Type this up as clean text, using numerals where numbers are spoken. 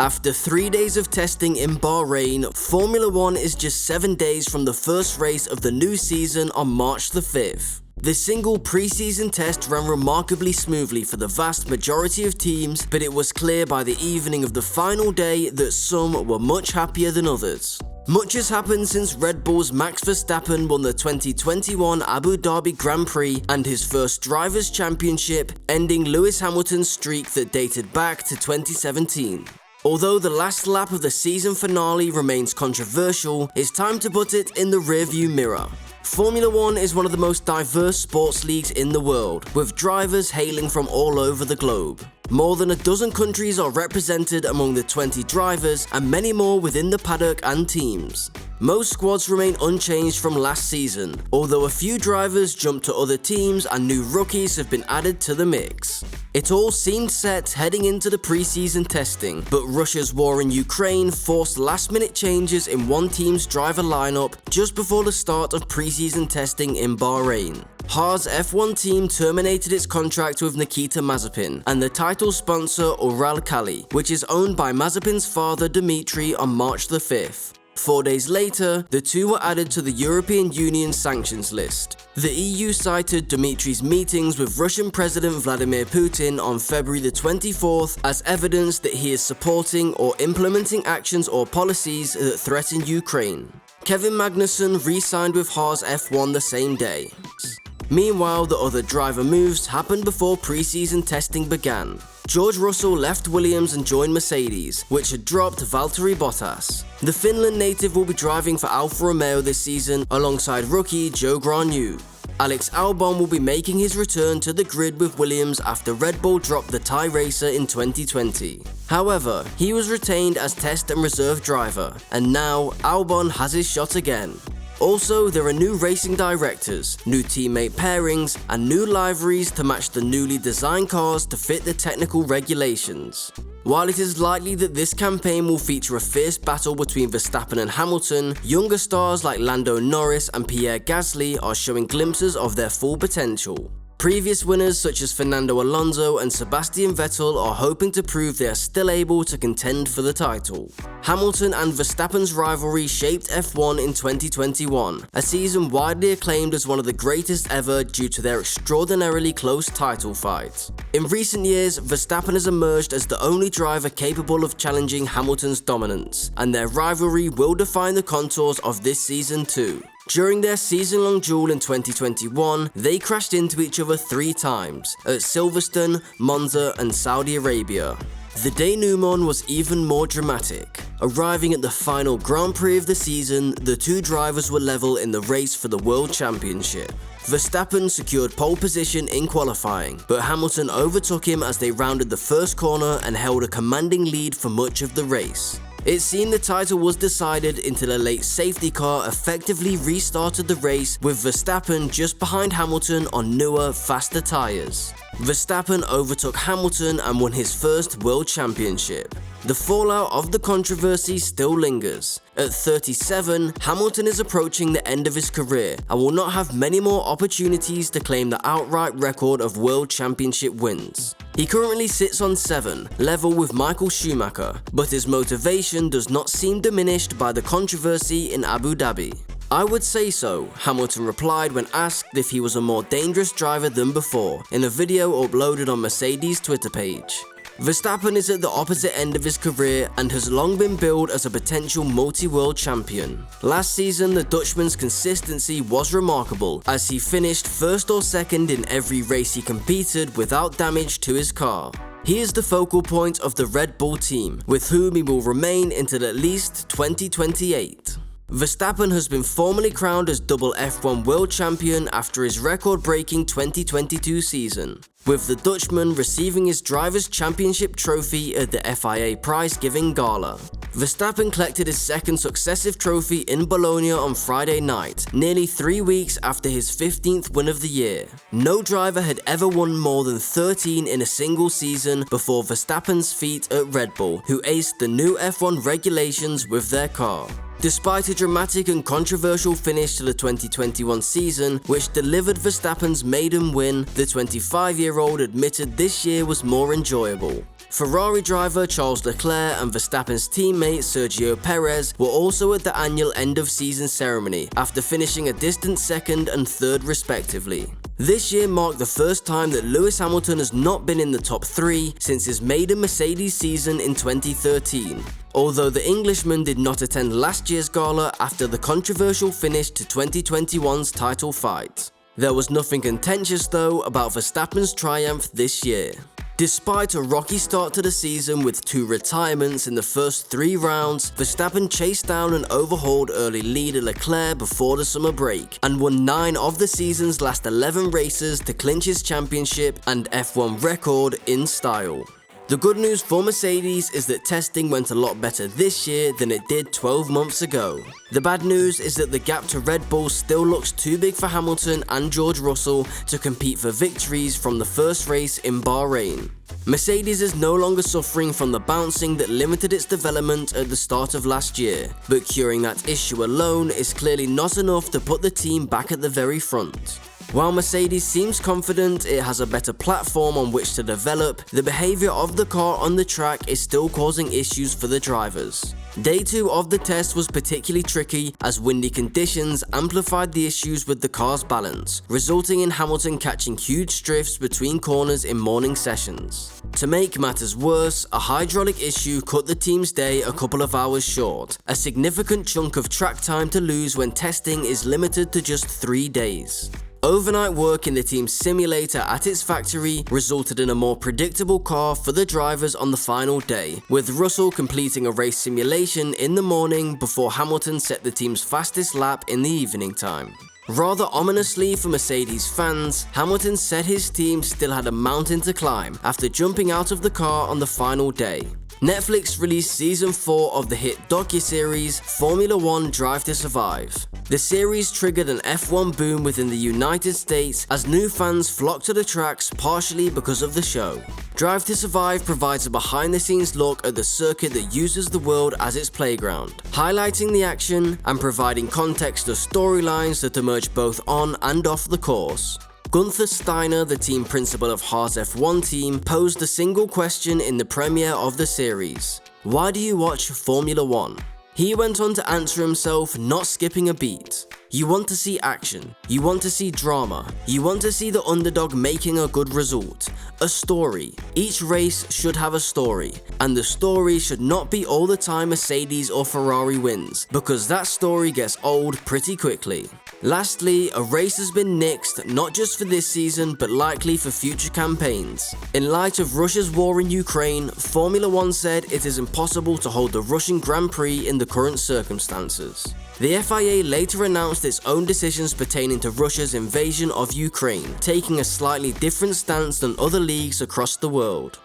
After 3 days of testing in Bahrain, Formula 1 is just 7 days from the first race of the new season on March the 5th. The single preseason test ran remarkably smoothly for the vast majority of teams, but it was clear by the evening of the final day that some were much happier than others. Much has happened since Red Bull's Max Verstappen won the 2021 Abu Dhabi Grand Prix and his first Drivers' Championship, ending Lewis Hamilton's streak that dated back to 2017. Although the last lap of the season finale remains controversial, it's time to put it in the rearview mirror. Formula 1 is one of the most diverse sports leagues in the world, with drivers hailing from all over the globe. More than a dozen countries are represented among the 20 drivers, and many more within the paddock and teams. Most squads remain unchanged from last season, although a few drivers jumped to other teams and new rookies have been added to the mix. It all seemed set heading into the preseason testing, but Russia's war in Ukraine forced last-minute changes in one team's driver lineup just before the start of preseason testing in Bahrain. Haas F1 team terminated its contract with Nikita Mazepin and the title sponsor Uralkali, which is owned by Mazepin's father Dmitry, on March the 5th. 4 days later, the two were added to the European Union sanctions list. The EU cited Dmitry's meetings with Russian President Vladimir Putin on February the 24th as evidence that he is supporting or implementing actions or policies that threaten Ukraine. Kevin Magnussen re-signed with Haas F1 the same day. Meanwhile, the other driver moves happened before preseason testing began. George Russell left Williams and joined Mercedes, which had dropped Valtteri Bottas. The Finland native will be driving for Alfa Romeo this season alongside rookie Joe Granu. Alex Albon will be making his return to the grid with Williams after Red Bull dropped the Thai racer in 2020. However, he was retained as test and reserve driver, and now Albon has his shot again. Also, there are new racing directors, new teammate pairings, and new liveries to match the newly designed cars to fit the technical regulations. While it is likely that this campaign will feature a fierce battle between Verstappen and Hamilton, younger stars like Lando Norris and Pierre Gasly are showing glimpses of their full potential. Previous winners such as Fernando Alonso and Sebastian Vettel are hoping to prove they are still able to contend for the title. Hamilton and Verstappen's rivalry shaped F1 in 2021, a season widely acclaimed as one of the greatest ever due to their extraordinarily close title fight. In recent years, Verstappen has emerged as the only driver capable of challenging Hamilton's dominance, and their rivalry will define the contours of this season too. During their season-long duel in 2021, they crashed into each other 3 times, at Silverstone, Monza, and Saudi Arabia. The denouement was even more dramatic. Arriving at the final Grand Prix of the season, the two drivers were level in the race for the World Championship. Verstappen secured pole position in qualifying, but Hamilton overtook him as they rounded the first corner and held a commanding lead for much of the race. It seemed the title was decided until a late safety car effectively restarted the race, with Verstappen just behind Hamilton on newer, faster tyres. Verstappen overtook Hamilton and won his first World Championship. The fallout of the controversy still lingers. At 37, Hamilton is approaching the end of his career and will not have many more opportunities to claim the outright record of World Championship wins. He currently sits on 7, level with Michael Schumacher, but his motivation does not seem diminished by the controversy in Abu Dhabi. "I would say so," Hamilton replied when asked if he was a more dangerous driver than before, in a video uploaded on Mercedes' Twitter page. Verstappen is at the opposite end of his career and has long been billed as a potential multi-world champion. Last season, the Dutchman's consistency was remarkable, as he finished first or second in every race he competed without damage to his car. He is the focal point of the Red Bull team, with whom he will remain until at least 2028. Verstappen has been formally crowned as double F1 world champion after his record-breaking 2022 season, with the Dutchman receiving his Drivers' Championship trophy at the FIA prize-giving gala. Verstappen collected his second successive trophy in Bologna on Friday night, nearly 3 weeks after his 15th win of the year. No driver had ever won more than 13 in a single season before Verstappen's feat at Red Bull, who aced the new F1 regulations with their car. Despite a dramatic and controversial finish to the 2021 season, which delivered Verstappen's maiden win, the 25-year-old admitted this year was more enjoyable. Ferrari driver Charles Leclerc and Verstappen's teammate Sergio Perez were also at the annual end-of-season ceremony after finishing a distant second and third respectively. This year marked the first time that Lewis Hamilton has not been in the top 3 since his maiden Mercedes season in 2013. Although the Englishman did not attend last year's gala after the controversial finish to 2021's title fight. There was nothing contentious though about Verstappen's triumph this year. Despite a rocky start to the season with 2 retirements in the first 3 rounds, Verstappen chased down and overhauled early leader Leclerc before the summer break and won 9 of the season's last 11 races to clinch his championship and F1 record in style. The good news for Mercedes is that testing went a lot better this year than it did 12 months ago. The bad news is that the gap to Red Bull still looks too big for Hamilton and George Russell to compete for victories from the first race in Bahrain. Mercedes is no longer suffering from the bouncing that limited its development at the start of last year, but curing that issue alone is clearly not enough to put the team back at the very front. While Mercedes seems confident it has a better platform on which to develop, the behavior of the car on the track is still causing issues for the drivers. Day 2 of the test was particularly tricky as windy conditions amplified the issues with the car's balance, resulting in Hamilton catching huge drifts between corners in morning sessions. To make matters worse, a hydraulic issue cut the team's day a couple of hours short, a significant chunk of track time to lose when testing is limited to just 3 days. Overnight work in the team's simulator at its factory resulted in a more predictable car for the drivers on the final day, with Russell completing a race simulation in the morning before Hamilton set the team's fastest lap in the evening time. Rather ominously for Mercedes fans, Hamilton said his team still had a mountain to climb after jumping out of the car on the final day. Netflix released season 4 of the hit docuseries Formula 1 Drive to Survive. The series triggered an F1 boom within the United States as new fans flocked to the tracks partially because of the show. Drive to Survive provides a behind-the-scenes look at the circuit that uses the world as its playground, highlighting the action and providing context to storylines that emerge both on and off the course. Gunther Steiner, the team principal of Haas F1 team, posed a single question in the premiere of the series: why do you watch Formula 1? He went on to answer himself, not skipping a beat. You want to see action, you want to see drama, you want to see the underdog making a good result. A story. Each race should have a story, and the story should not be all the time Mercedes or Ferrari wins, because that story gets old pretty quickly. Lastly, a race has been nixed not just for this season but likely for future campaigns. In light of Russia's war in Ukraine, Formula 1 said it is impossible to hold the Russian Grand Prix in the current circumstances. The FIA later announced its own decisions pertaining to Russia's invasion of Ukraine, taking a slightly different stance than other leagues across the world.